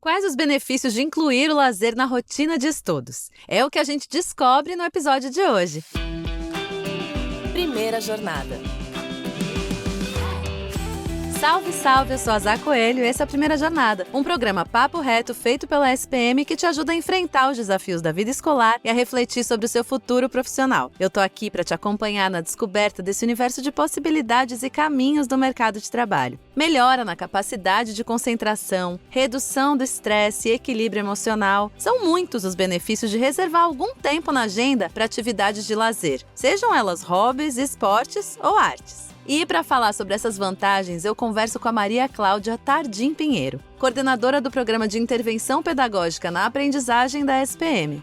Quais os benefícios de incluir o lazer na rotina de estudos? É o que a gente descobre no episódio de hoje. Primeira jornada. Salve, salve! Eu sou a Zá Coelho e esse é a Primeira Jornada, um programa papo reto feito pela SPM que te ajuda a enfrentar os desafios da vida escolar e a refletir sobre o seu futuro profissional. Eu tô aqui para te acompanhar na descoberta desse universo de possibilidades e caminhos do mercado de trabalho. Melhora na capacidade de concentração, redução do estresse e equilíbrio emocional. São muitos os benefícios de reservar algum tempo na agenda para atividades de lazer, sejam elas hobbies, esportes ou artes. E para falar sobre essas vantagens, eu converso com a Maria Cláudia Tardim Pinheiro, coordenadora do Programa de Intervenção Pedagógica na Aprendizagem da SPM.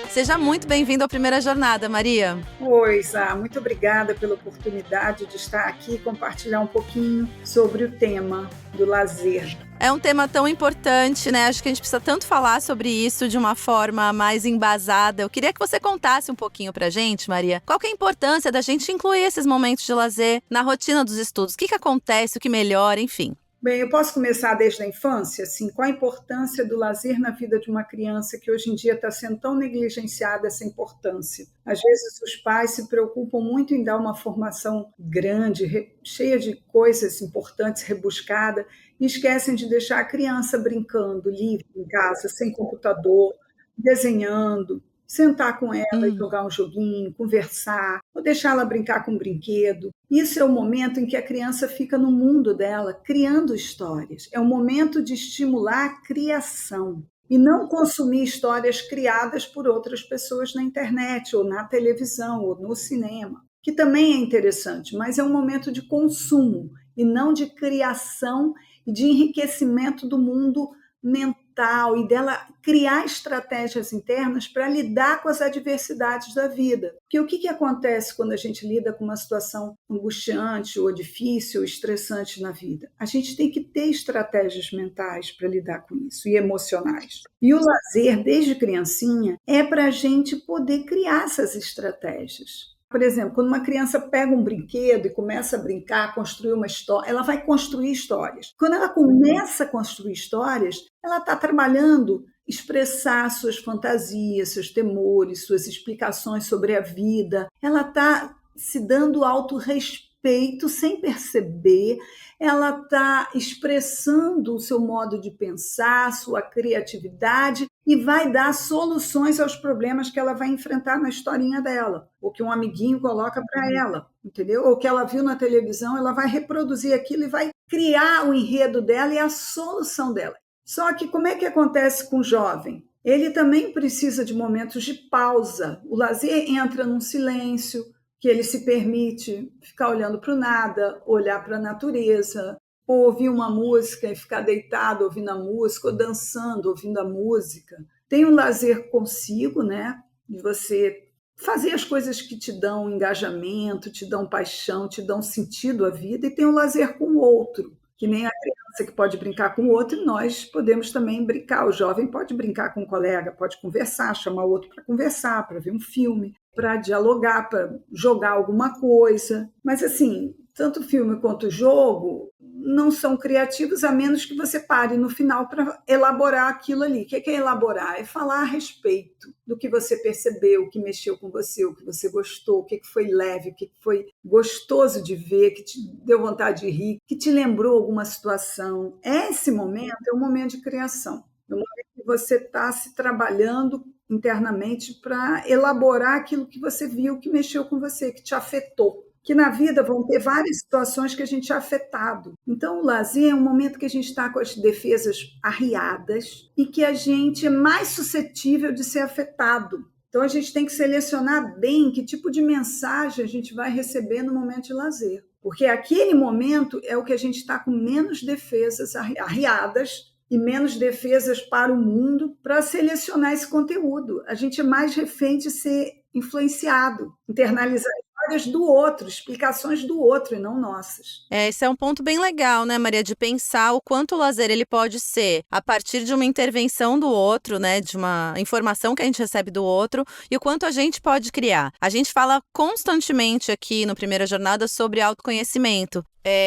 Seja muito bem-vinda à Primeira Jornada, Maria. Oi, Zá, muito obrigada pela oportunidade de estar aqui e compartilhar um pouquinho sobre o tema do lazer. É um tema tão importante, né? Acho que a gente precisa tanto falar sobre isso de uma forma mais embasada. Eu queria que você contasse um pouquinho pra gente, Maria, qual que é a importância da gente incluir esses momentos de lazer na rotina dos estudos? O que acontece, o que melhora, enfim. Bem, eu posso começar desde a infância, assim, qual a importância do lazer na vida de uma criança que hoje em dia está sendo tão negligenciada essa importância. Às vezes os pais se preocupam muito em dar uma formação grande, cheia de coisas importantes, rebuscada, e esquecem de deixar a criança brincando, livre em casa, sem computador, desenhando, sentar com ela e jogar um joguinho, conversar, ou deixá-la brincar com um brinquedo. Isso é o momento em que a criança fica no mundo dela, criando histórias. É o momento de estimular a criação e não consumir histórias criadas por outras pessoas na internet, ou na televisão, ou no cinema, que também é interessante, mas é um momento de consumo e não de criação e de enriquecimento do mundo mental e dela criar estratégias internas para lidar com as adversidades da vida. Porque o que acontece quando a gente lida com uma situação angustiante ou difícil ou estressante na vida? A gente tem que ter estratégias mentais para lidar com isso e emocionais. E o lazer, desde criancinha, é para a gente poder criar essas estratégias. Por exemplo, quando uma criança pega um brinquedo e começa a brincar, construir uma história, ela vai construir histórias. Quando ela começa a construir histórias, ela está trabalhando expressar suas fantasias, seus temores, suas explicações sobre a vida. Ela está se dando autorrespeito sem perceber, ela está expressando o seu modo de pensar, sua criatividade e vai dar soluções aos problemas que ela vai enfrentar na historinha dela, ou que um amiguinho coloca para ela, entendeu? Ou que ela viu na televisão, ela vai reproduzir aquilo e vai criar o enredo dela e a solução dela. Só que como é que acontece com o jovem? Ele também precisa de momentos de pausa. O lazer entra num silêncio, que ele se permite ficar olhando para o nada, olhar para a natureza, ou ouvir uma música e ficar deitado ouvindo a música, ou dançando ouvindo a música. Tem um lazer consigo, né? De você fazer as coisas que te dão engajamento, te dão paixão, te dão sentido à vida, e tem um lazer com o outro, que nem a criança que pode brincar com o outro, e nós podemos também brincar. O jovem pode brincar com um colega, pode conversar, chamar o outro para conversar, para ver um filme, para dialogar, para jogar alguma coisa. Mas, assim, tanto o filme quanto o jogo não são criativos, a menos que você pare no final para elaborar aquilo ali. O que é elaborar? É falar a respeito do que você percebeu, o que mexeu com você, o que você gostou, o que foi leve, o que foi gostoso de ver, que te deu vontade de rir, que te lembrou alguma situação. Esse momento é um momento de criação. É um momento que você está se trabalhando internamente para elaborar aquilo que você viu, que mexeu com você, que te afetou. Que na vida vão ter várias situações que a gente é afetado. Então, o lazer é um momento que a gente está com as defesas arriadas e que a gente é mais suscetível de ser afetado. Então, a gente tem que selecionar bem que tipo de mensagem a gente vai receber no momento de lazer. Porque aquele momento é o que a gente está com menos defesas arriadas e menos defesas para o mundo para selecionar esse conteúdo. A gente é mais refém de ser influenciado, internalizar histórias do outro, explicações do outro e não nossas. Esse é um ponto bem legal, né, Maria, de pensar o quanto o lazer ele pode ser a partir de uma intervenção do outro, né, de uma informação que a gente recebe do outro e o quanto a gente pode criar. A gente fala constantemente aqui no Primeira Jornada sobre autoconhecimento.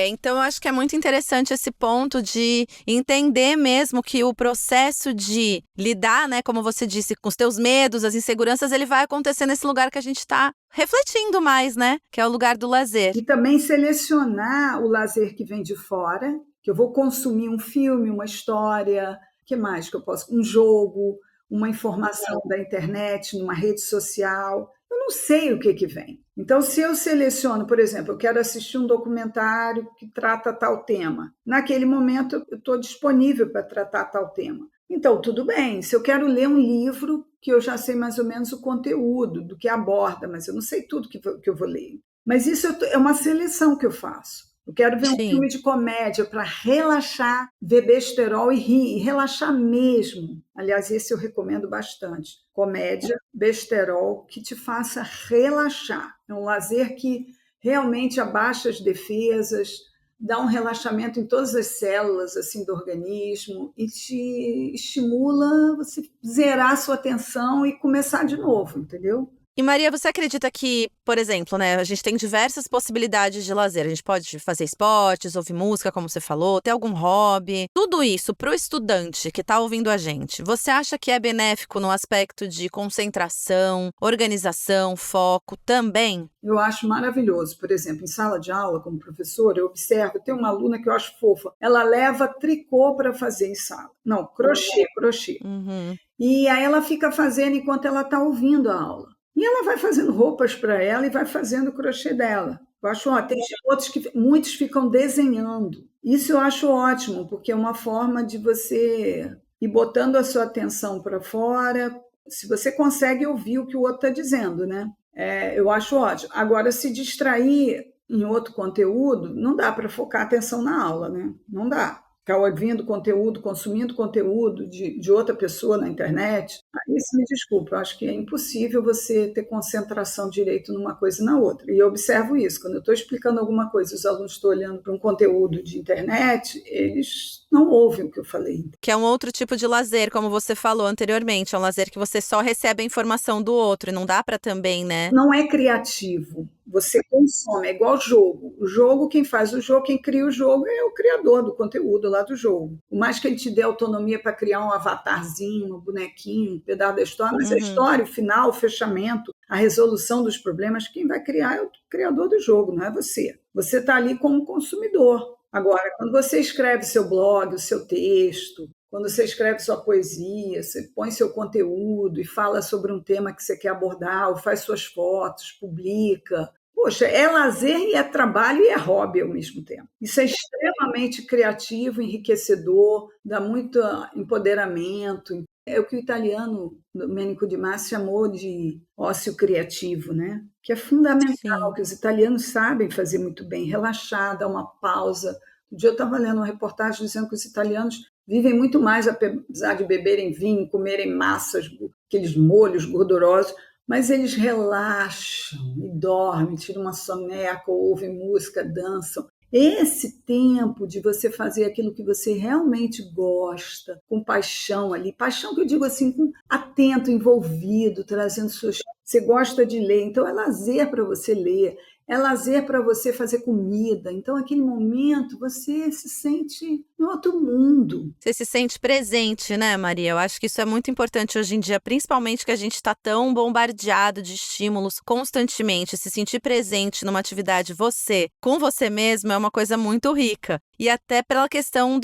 Então, eu acho que é muito interessante esse ponto de entender mesmo que o processo de lidar, né, como você disse, com os teus medos, as inseguranças, ele vai acontecer nesse lugar que a gente está refletindo mais, né, que é o lugar do lazer. E também selecionar o lazer que vem de fora, que eu vou consumir um filme, uma história, o que mais que eu posso? Um jogo, uma informação da internet, numa rede social. Eu não sei o que vem. Então, se eu seleciono, por exemplo, eu quero assistir um documentário que trata tal tema, naquele momento eu estou disponível para tratar tal tema. Então, tudo bem. Se eu quero ler um livro que eu já sei mais ou menos o conteúdo, do que aborda, mas eu não sei tudo que eu vou ler. Mas isso é uma seleção que eu faço. Eu quero ver um filme de comédia para relaxar, ver besterol e rir, e relaxar mesmo. Aliás, esse eu recomendo bastante. Comédia, besterol, que te faça relaxar. É um lazer que realmente abaixa as defesas, dá um relaxamento em todas as células assim do organismo e te estimula você zerar a sua atenção e começar de novo, entendeu? E Maria, você acredita que, por exemplo, né, a gente tem diversas possibilidades de lazer. A gente pode fazer esportes, ouvir música, como você falou, ter algum hobby. Tudo isso para o estudante que está ouvindo a gente, você acha que é benéfico no aspecto de concentração, organização, foco também? Eu acho maravilhoso. Por exemplo, em sala de aula, como professora, eu observo, tem uma aluna que eu acho fofa. Ela leva tricô para fazer em sala. Não, crochê. Uhum. E aí ela fica fazendo enquanto ela está ouvindo a aula. E ela vai fazendo roupas para ela e vai fazendo o crochê dela. Eu acho ótimo. Tem outros que muitos ficam desenhando. Isso eu acho ótimo, porque é uma forma de você ir botando a sua atenção para fora, se você consegue ouvir o que o outro está dizendo, né? Eu acho ótimo. Agora, se distrair em outro conteúdo, não dá para focar a atenção na aula, né? Não dá. Ficar ouvindo conteúdo, consumindo conteúdo de outra pessoa na internet, aí se me desculpa, eu acho que é impossível você ter concentração direito numa coisa e na outra. E eu observo isso, quando eu estou explicando alguma coisa e os alunos estão olhando para um conteúdo de internet, eles não ouvem o que eu falei. Que é um outro tipo de lazer, como você falou anteriormente, é um lazer que você só recebe a informação do outro, e não dá para também, né? Não é criativo. Você consome, é igual jogo. O jogo, quem faz o jogo, quem cria o jogo é o criador do conteúdo lá do jogo. Por mais que ele te dê autonomia para criar um avatarzinho, um bonequinho, um pedaço da história, mas a história, o final, o fechamento, a resolução dos problemas, quem vai criar é o criador do jogo, não é você. Você está ali como consumidor. Agora, quando você escreve seu blog, o seu texto, quando você escreve sua poesia, você põe seu conteúdo e fala sobre um tema que você quer abordar, ou faz suas fotos, publica. Poxa, é lazer e é trabalho e é hobby ao mesmo tempo. Isso é extremamente criativo, enriquecedor, dá muito empoderamento. É o que o italiano, Domenico Di Masi, chamou de ócio criativo, né? Que é fundamental, que os italianos sabem fazer muito bem, relaxar, dar uma pausa. Um dia eu estava lendo uma reportagem dizendo que os italianos vivem muito mais, apesar de beberem vinho, comerem massas, aqueles molhos gordurosos, mas eles relaxam e dormem, tiram uma soneca, ouvem música, dançam. Esse tempo de você fazer aquilo que você realmente gosta, com paixão ali, paixão que eu digo assim, com atento, envolvido, trazendo suas... Você gosta de ler, então é lazer para você ler, é lazer para você fazer comida. Então, naquele momento, você se sente em outro mundo. Você se sente presente, né, Maria? Eu acho que isso é muito importante hoje em dia, principalmente que a gente está tão bombardeado de estímulos constantemente. Se sentir presente numa atividade com você mesmo, é uma coisa muito rica. E até pela questão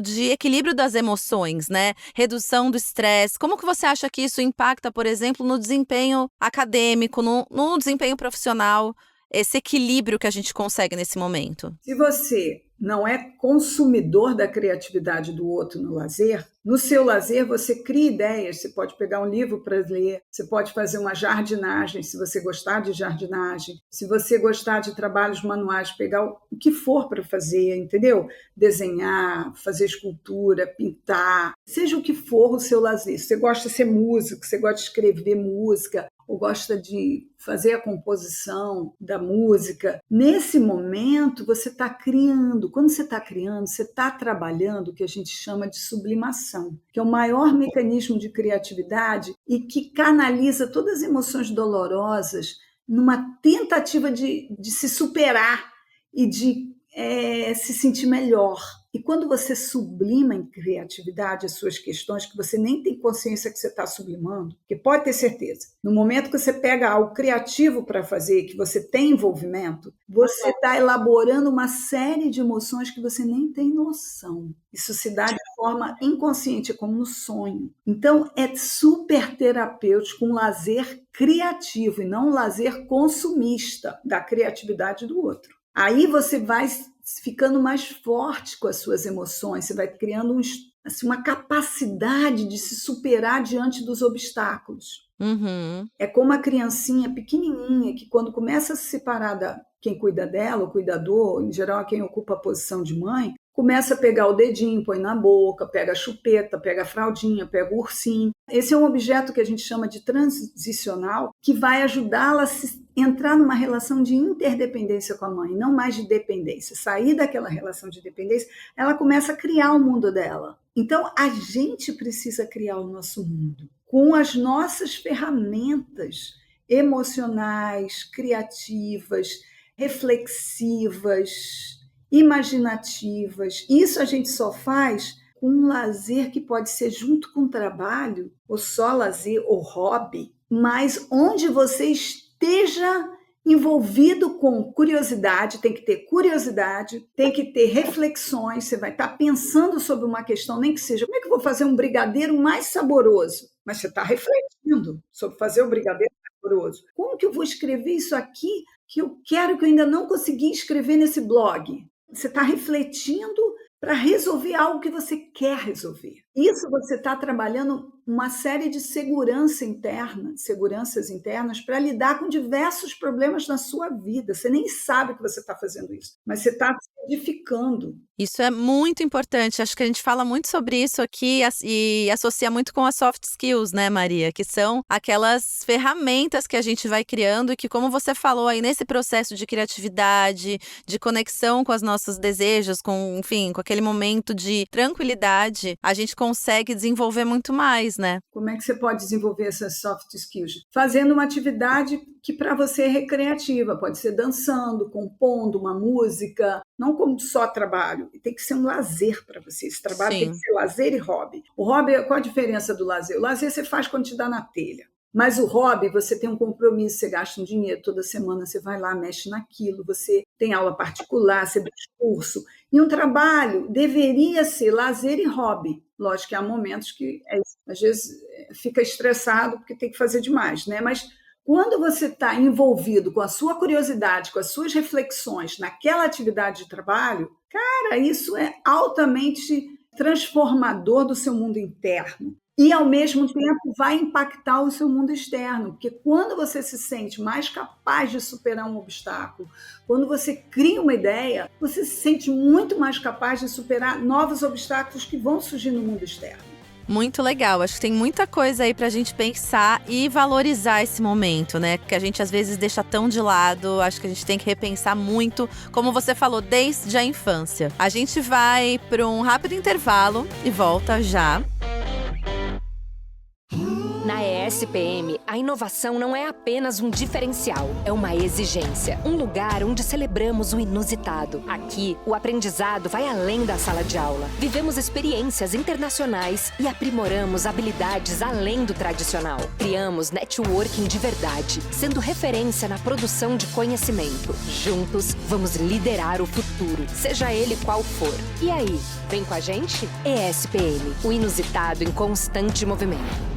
de equilíbrio das emoções, né? Redução do estresse. Como que você acha que isso impacta, por exemplo, no desempenho acadêmico, no desempenho profissional? Esse equilíbrio que a gente consegue nesse momento. Se você não é consumidor da criatividade do outro no lazer, No seu lazer, você cria ideias, você pode pegar um livro para ler, você pode fazer uma jardinagem, se você gostar de jardinagem, se você gostar de trabalhos manuais, pegar o que for para fazer, entendeu? Desenhar, fazer escultura, pintar, seja o que for o seu lazer. Se você gosta de ser músico, você gosta de escrever música, ou gosta de fazer a composição da música, nesse momento você está criando. Quando você está criando, você está trabalhando o que a gente chama de sublimação, que é o maior mecanismo de criatividade e que canaliza todas as emoções dolorosas numa tentativa de se superar e de se sentir melhor. E quando você sublima em criatividade as suas questões, que você nem tem consciência que você está sublimando, porque pode ter certeza, no momento que você pega algo criativo para fazer, que você tem envolvimento, você está elaborando uma série de emoções que você nem tem noção. Isso se dá de forma inconsciente, como no sonho. Então, é super terapêutico um lazer criativo e não um lazer consumista da criatividade do outro. Aí você vai ficando mais forte com as suas emoções, você vai criando uma capacidade de se superar diante dos obstáculos. Uhum. É como a criancinha pequenininha que quando começa a se separar da quem cuida dela, o cuidador, em geral quem ocupa a posição de mãe, começa a pegar o dedinho, põe na boca, pega a chupeta, pega a fraldinha, pega o ursinho. Esse é um objeto que a gente chama de transicional, que vai ajudá-la a entrar numa relação de interdependência com a mãe, não mais de dependência. Sair daquela relação de dependência, ela começa a criar o mundo dela. Então, a gente precisa criar o nosso mundo com as nossas ferramentas emocionais, criativas, reflexivas, imaginativas. Isso a gente só faz com um lazer que pode ser junto com o trabalho, ou só lazer, ou hobby, mas onde você esteja envolvido com curiosidade, tem que ter curiosidade, tem que ter reflexões, você vai estar pensando sobre uma questão, nem que seja, como é que eu vou fazer um brigadeiro mais saboroso? Mas você está refletindo sobre fazer o brigadeiro saboroso. Como que eu vou escrever isso aqui que eu quero, que eu ainda não consegui escrever nesse blog? Você está refletindo para resolver algo que você quer resolver. Isso você está trabalhando uma série de seguranças internas para lidar com diversos problemas na sua vida. Você nem sabe que você está fazendo isso, mas você está se edificando. Isso é muito importante. Acho que a gente fala muito sobre isso aqui e associa muito com as soft skills, né, Maria? Que são aquelas ferramentas que a gente vai criando e que, como você falou aí, nesse processo de criatividade, de conexão com os nossos desejos, com aquele momento de tranquilidade, a gente consegue desenvolver muito mais, né? Como é que você pode desenvolver essas soft skills? Fazendo uma atividade que para você é recreativa, pode ser dançando, compondo uma música, não como só trabalho, tem que ser um lazer para você. Esse trabalho Sim. tem que ser lazer e hobby. O hobby, qual a diferença do lazer? O lazer você faz quando te dá na telha. Mas o hobby, você tem um compromisso, você gasta um dinheiro toda semana, você vai lá, mexe naquilo, você tem aula particular, você dá curso. E um trabalho deveria ser lazer e hobby. Lógico que há momentos que às vezes fica estressado porque tem que fazer demais, né? Mas quando você está envolvido com a sua curiosidade, com as suas reflexões naquela atividade de trabalho, cara, isso é altamente transformador do seu mundo interno. E, ao mesmo tempo, vai impactar o seu mundo externo, porque quando você se sente mais capaz de superar um obstáculo, quando você cria uma ideia, você se sente muito mais capaz de superar novos obstáculos que vão surgir no mundo externo. Muito legal, acho que tem muita coisa aí pra gente pensar e valorizar esse momento, né? Que a gente às vezes deixa tão de lado, acho que a gente tem que repensar muito, como você falou, desde a infância. A gente vai para um rápido intervalo e volta já. Na ESPM, a inovação não é apenas um diferencial, é uma exigência. Um lugar onde celebramos o inusitado. Aqui, o aprendizado vai além da sala de aula. Vivemos experiências internacionais e aprimoramos habilidades além do tradicional. Criamos networking de verdade, sendo referência na produção de conhecimento. Juntos, vamos liderar o futuro, seja ele qual for. E aí, vem com a gente? ESPM, o inusitado em constante movimento.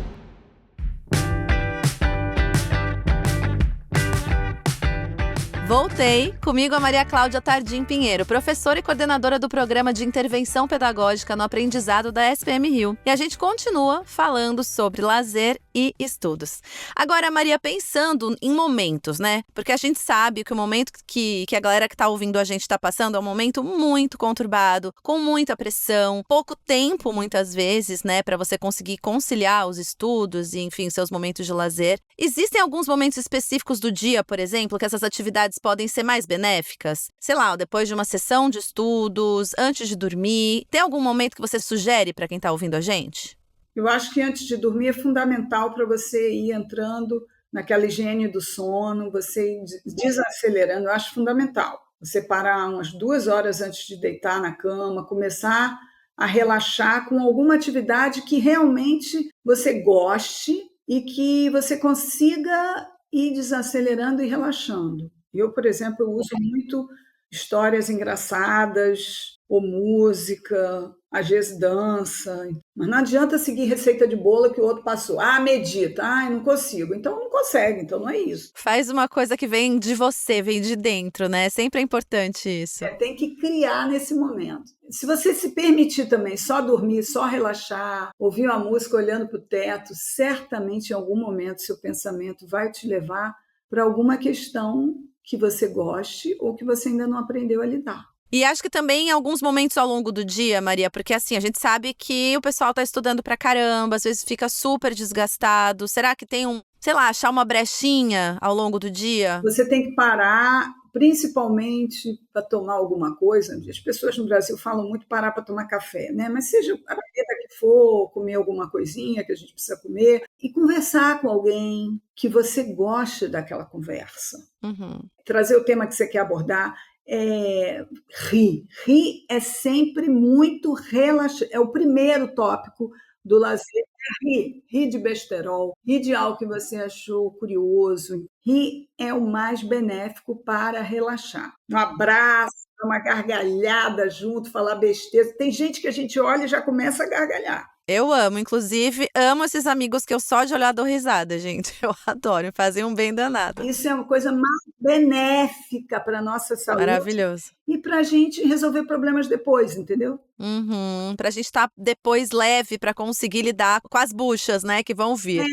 Voltei, comigo a Maria Cláudia Tardim Pinheiro, professora e coordenadora do Programa de Intervenção Pedagógica no Aprendizado da SPM Rio. E a gente continua falando sobre lazer e estudos. Agora, Maria, pensando em momentos, né? Porque a gente sabe que o momento que a galera que tá ouvindo a gente tá passando é um momento muito conturbado, com muita pressão, pouco tempo muitas vezes, né? Para você conseguir conciliar os estudos e, enfim, seus momentos de lazer. Existem alguns momentos específicos do dia, por exemplo, que essas atividades podem ser mais benéficas? Sei lá, depois de uma sessão de estudos, antes de dormir. Tem algum momento que você sugere para quem está ouvindo a gente? Eu acho que antes de dormir é fundamental para você ir entrando naquela higiene do sono, você ir desacelerando. Eu acho fundamental. Você parar umas 2 horas antes de deitar na cama, começar a relaxar com alguma atividade que realmente você goste e que você consiga ir desacelerando e relaxando. Eu, por exemplo, eu uso muito histórias engraçadas, ou música, às vezes dança. Mas não adianta seguir receita de bolo que o outro passou. Medita. Não consigo. Então não consegue, então não é isso. Faz uma coisa que vem de você, vem de dentro, né? Sempre é importante isso. Tem que criar nesse momento. Se você se permitir também só dormir, só relaxar, ouvir uma música olhando para o teto, certamente em algum momento seu pensamento vai te levar para alguma questão que você goste ou que você ainda não aprendeu a lidar. E acho que também em alguns momentos ao longo do dia, Maria, porque assim, a gente sabe que o pessoal tá estudando pra caramba, às vezes fica super desgastado. Será que tem achar uma brechinha ao longo do dia? Você tem que parar, principalmente para tomar alguma coisa. As pessoas no Brasil falam muito parar para tomar café, né? Mas seja a bebida que for, comer alguma coisinha que a gente precisa comer e conversar com alguém que você goste daquela conversa. Uhum. Trazer o tema que você quer abordar. Rir. Rir é sempre muito relaxante. É o primeiro tópico do lazer. Rir. Rir de besterol, rir de algo que você achou curioso. Rir é o mais benéfico para relaxar. Um abraço, uma gargalhada junto, falar besteira. Tem gente que a gente olha e já começa a gargalhar. Eu amo, inclusive, amo esses amigos que eu só de olhar dou risada, gente. Eu adoro, fazem um bem danado. Isso é uma coisa mais benéfica para a nossa saúde. Maravilhoso. E para a gente resolver problemas depois, entendeu? Pra gente estar depois leve para conseguir lidar com as buchas, né, que vão vir.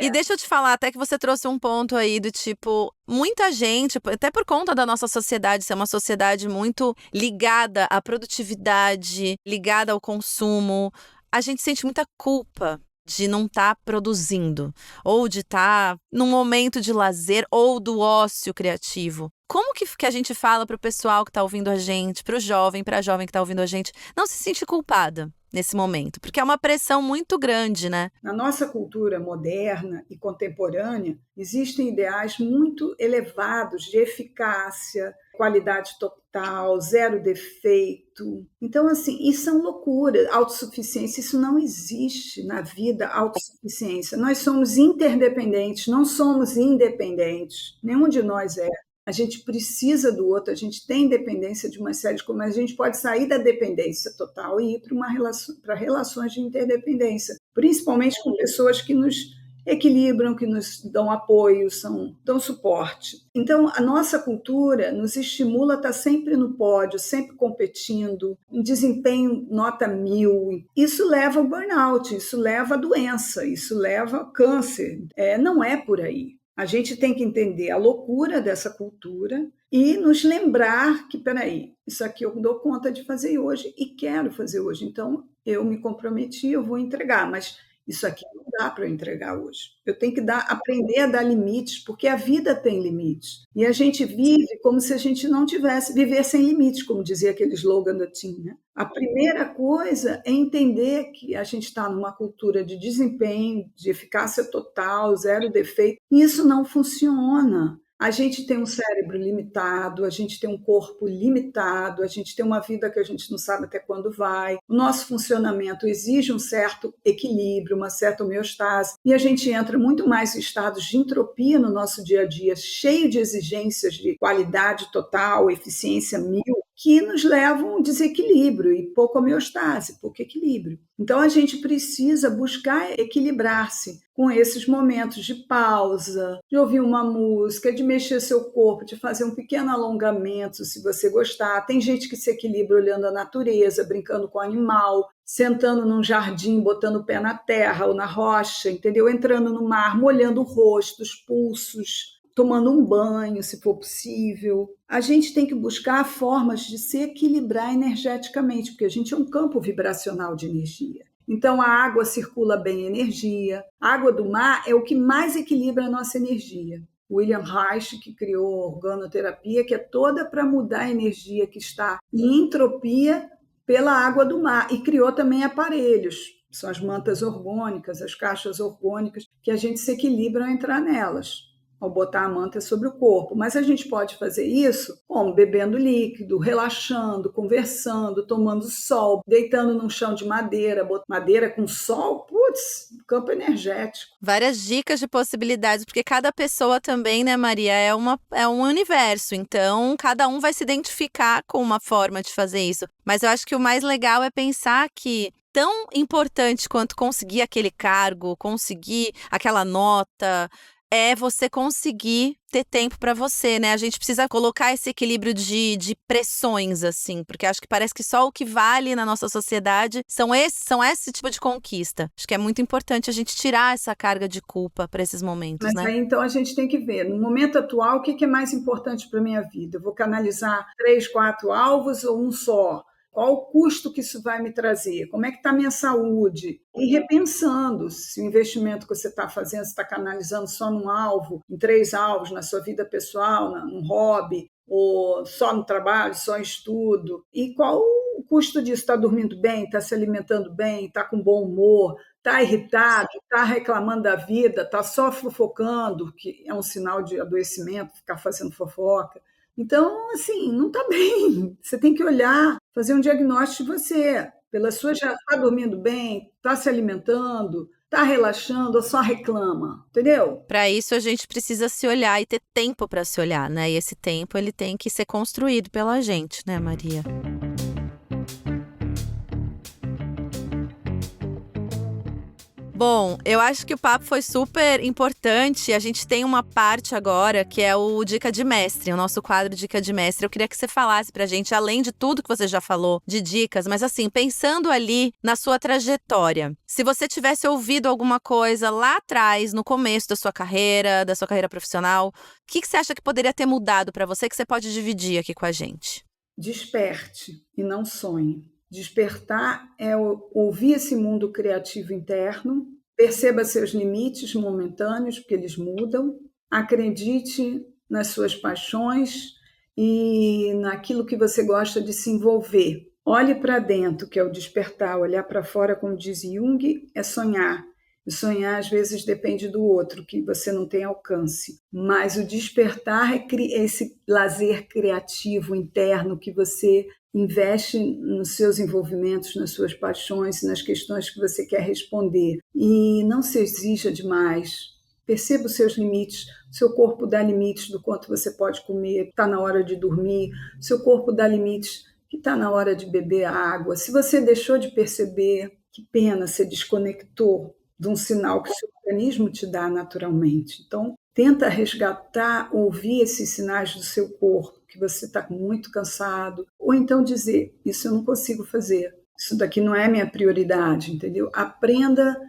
E deixa eu te falar, até que você trouxe um ponto aí do tipo, muita gente, até por conta da nossa sociedade ser uma sociedade muito ligada à produtividade, ligada ao consumo, a gente sente muita culpa de não estar produzindo, ou de estar num momento de lazer ou do ócio criativo. Como que a gente fala para o pessoal que está ouvindo a gente, para a jovem que está ouvindo a gente, não se sentir culpada nesse momento? Porque é uma pressão muito grande, né? Na nossa cultura moderna e contemporânea, existem ideais muito elevados de eficácia, qualidade total, zero defeito. Então, assim, isso são loucuras. Autossuficiência, isso não existe na vida, autossuficiência. Nós somos interdependentes, não somos independentes. Nenhum de nós é. A gente precisa do outro, a gente tem dependência de uma série de coisas, mas a gente pode sair da dependência total e ir para relações de interdependência, principalmente com pessoas que nos equilibram, que nos dão apoio, dão suporte. Então, a nossa cultura nos estimula a estar sempre no pódio, sempre competindo, em desempenho nota 1000. Isso leva ao burnout, isso leva à doença, isso leva ao câncer. Não é por aí. A gente tem que entender a loucura dessa cultura e nos lembrar que, peraí, isso aqui eu dou conta de fazer hoje e quero fazer hoje. Então, eu me comprometi, eu vou entregar, mas isso aqui não dá para eu entregar hoje. Eu tenho que aprender a dar limites, porque a vida tem limites. E a gente vive como se a gente não tivesse, viver sem limites, como dizia aquele slogan da TIM, né? A primeira coisa é entender que a gente está numa cultura de desempenho, de eficácia total, zero defeito. E isso não funciona. A gente tem um cérebro limitado, a gente tem um corpo limitado, a gente tem uma vida que a gente não sabe até quando vai. O nosso funcionamento exige um certo equilíbrio, uma certa homeostase, e a gente entra muito mais em estados de entropia no nosso dia a dia, cheio de exigências de qualidade total, eficiência 1000, que nos levam a desequilíbrio e pouca homeostase, pouco equilíbrio. Então, a gente precisa buscar equilibrar-se com esses momentos de pausa, de ouvir uma música, de mexer seu corpo, de fazer um pequeno alongamento, se você gostar. Tem gente que se equilibra olhando a natureza, brincando com o animal, sentando num jardim, botando o pé na terra ou na rocha, entendeu? Entrando no mar, molhando o rosto, os pulsos, tomando um banho, se for possível. A gente tem que buscar formas de se equilibrar energeticamente, porque a gente é um campo vibracional de energia. Então, a água circula bem a energia. A água do mar é o que mais equilibra a nossa energia. William Reich, que criou a organoterapia, que é toda para mudar a energia que está em entropia pela água do mar. E criou também aparelhos, são as mantas orgânicas, as caixas orgânicas, que a gente se equilibra ao entrar nelas, ao botar a manta sobre o corpo. Mas a gente pode fazer isso como bebendo líquido, relaxando, conversando, tomando sol, deitando num chão de madeira, madeira com sol, campo energético. Várias dicas de possibilidades, porque cada pessoa também, né, Maria, é um universo. Então, cada um vai se identificar com uma forma de fazer isso. Mas eu acho que o mais legal é pensar que tão importante quanto conseguir aquele cargo, conseguir aquela nota, é você conseguir ter tempo para você, né? A gente precisa colocar esse equilíbrio de pressões, assim, porque acho que parece que só o que vale na nossa sociedade são esse tipo de conquista. Acho que é muito importante a gente tirar essa carga de culpa para esses momentos, né? Mas aí, então, a gente tem que ver, no momento atual, o que é mais importante para a minha vida? Eu vou canalizar 3, 4 alvos ou um só? Qual o custo que isso vai me trazer? Como é que está a minha saúde? E repensando se o investimento que você está fazendo, você está canalizando só num alvo, em 3 alvos, na sua vida pessoal, num hobby, ou só no trabalho, só em estudo. E qual o custo disso? Está dormindo bem? Está se alimentando bem? Está com bom humor? Está irritado? Está reclamando da vida? Está só fofocando, que é um sinal de adoecimento, ficar fazendo fofoca? Então, assim, não está bem. Você tem que olhar, fazer um diagnóstico de você. Pela sua, já está dormindo bem, está se alimentando, está relaxando ou só reclama, entendeu? Para isso, a gente precisa se olhar e ter tempo para se olhar, né? E esse tempo, ele tem que ser construído pela gente, né, Maria? Bom, eu acho que o papo foi super importante. A gente tem uma parte agora que é o Dica de Mestre, o nosso quadro Dica de Mestre. Eu queria que você falasse pra gente, além de tudo que você já falou, de dicas, mas assim, pensando ali na sua trajetória. Se você tivesse ouvido alguma coisa lá atrás, no começo da sua carreira profissional, o que você acha que poderia ter mudado pra você que você pode dividir aqui com a gente? Desperte e não sonhe. Despertar é ouvir esse mundo criativo interno, perceba seus limites momentâneos, porque eles mudam, acredite nas suas paixões e naquilo que você gosta de se envolver. Olhe para dentro, que é o despertar, olhar para fora, como diz Jung, é sonhar. E sonhar, às vezes, depende do outro, que você não tem alcance. Mas o despertar é esse lazer criativo interno que você investe nos seus envolvimentos, nas suas paixões, nas questões que você quer responder. E não se exija demais. Perceba os seus limites. O seu corpo dá limites do quanto você pode comer, está na hora de dormir. O seu corpo dá limites que está na hora de beber água. Se você deixou de perceber, que pena, você desconectou de um sinal que o seu organismo te dá naturalmente. Então, tenta resgatar, ouvir esses sinais do seu corpo, que você está muito cansado, ou então dizer, isso eu não consigo fazer, isso daqui não é minha prioridade, entendeu? Aprenda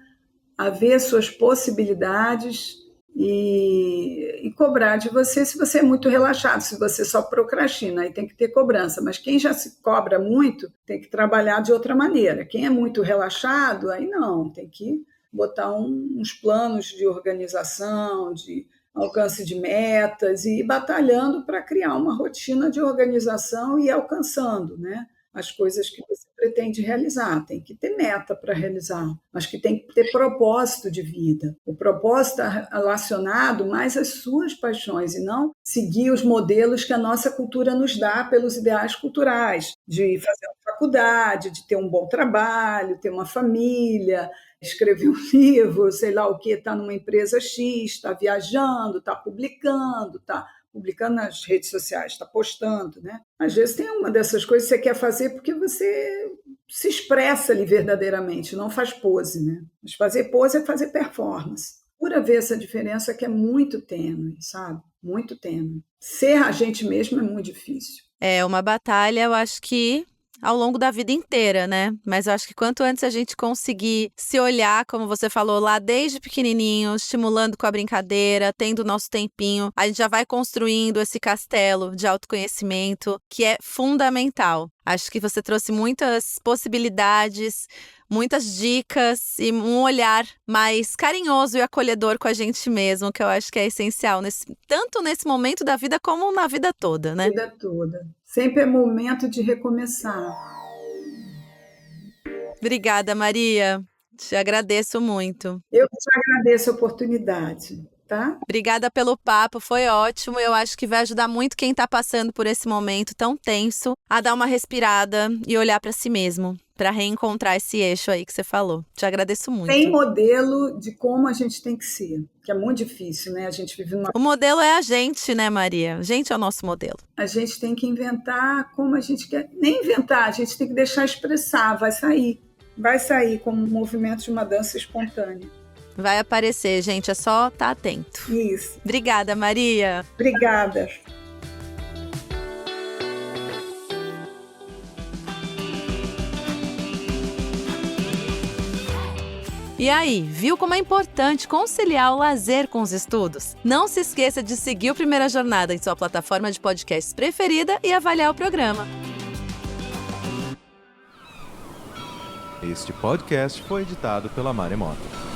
a ver suas possibilidades e cobrar de você se você é muito relaxado, se você só procrastina, aí tem que ter cobrança, mas quem já se cobra muito, tem que trabalhar de outra maneira. Quem é muito relaxado, aí não, tem que botar uns planos de organização, de alcance de metas e ir batalhando para criar uma rotina de organização e ir alcançando, né, as coisas que você pretende realizar. Tem que ter meta para realizar, mas que tem que ter propósito de vida. O propósito está relacionado mais às suas paixões e não seguir os modelos que a nossa cultura nos dá pelos ideais culturais, de fazer uma faculdade, de ter um bom trabalho, ter uma família, escrever um livro, sei lá o que, está numa empresa X, está viajando, está publicando, está publicando nas redes sociais, está postando, né? Às vezes tem uma dessas coisas que você quer fazer porque você se expressa ali verdadeiramente, não faz pose, né? Mas fazer pose é fazer performance. Por haver essa diferença que é muito tênue, sabe? Muito tênue. Ser a gente mesmo é muito difícil. É uma batalha, eu acho que ao longo da vida inteira, né? Mas eu acho que quanto antes a gente conseguir se olhar, como você falou lá, desde pequenininho, estimulando com a brincadeira, tendo o nosso tempinho, a gente já vai construindo esse castelo de autoconhecimento, que é fundamental. Acho que você trouxe muitas possibilidades, muitas dicas e um olhar mais carinhoso e acolhedor com a gente mesmo, que eu acho que é essencial, tanto nesse momento da vida como na vida toda, né? Vida toda. Sempre é momento de recomeçar. Obrigada, Maria. Te agradeço muito. Eu te agradeço a oportunidade, tá? Obrigada pelo papo, foi ótimo. Eu acho que vai ajudar muito quem está passando por esse momento tão tenso a dar uma respirada e olhar para si mesmo, para reencontrar esse eixo aí que você falou. Te agradeço muito. Tem modelo de como a gente tem que ser, que é muito difícil, né? A gente vive numa... O modelo é a gente, né, Maria? A gente é o nosso modelo. A gente tem que inventar como a gente quer. Nem inventar, a gente tem que deixar expressar, vai sair. Vai sair como um movimento de uma dança espontânea. Vai aparecer, gente, é só estar atento. Isso. Obrigada, Maria. Obrigada. E aí, viu como é importante conciliar o lazer com os estudos? Não se esqueça de seguir o Primeira Jornada em sua plataforma de podcasts preferida e avaliar o programa. Este podcast foi editado pela Maremoto.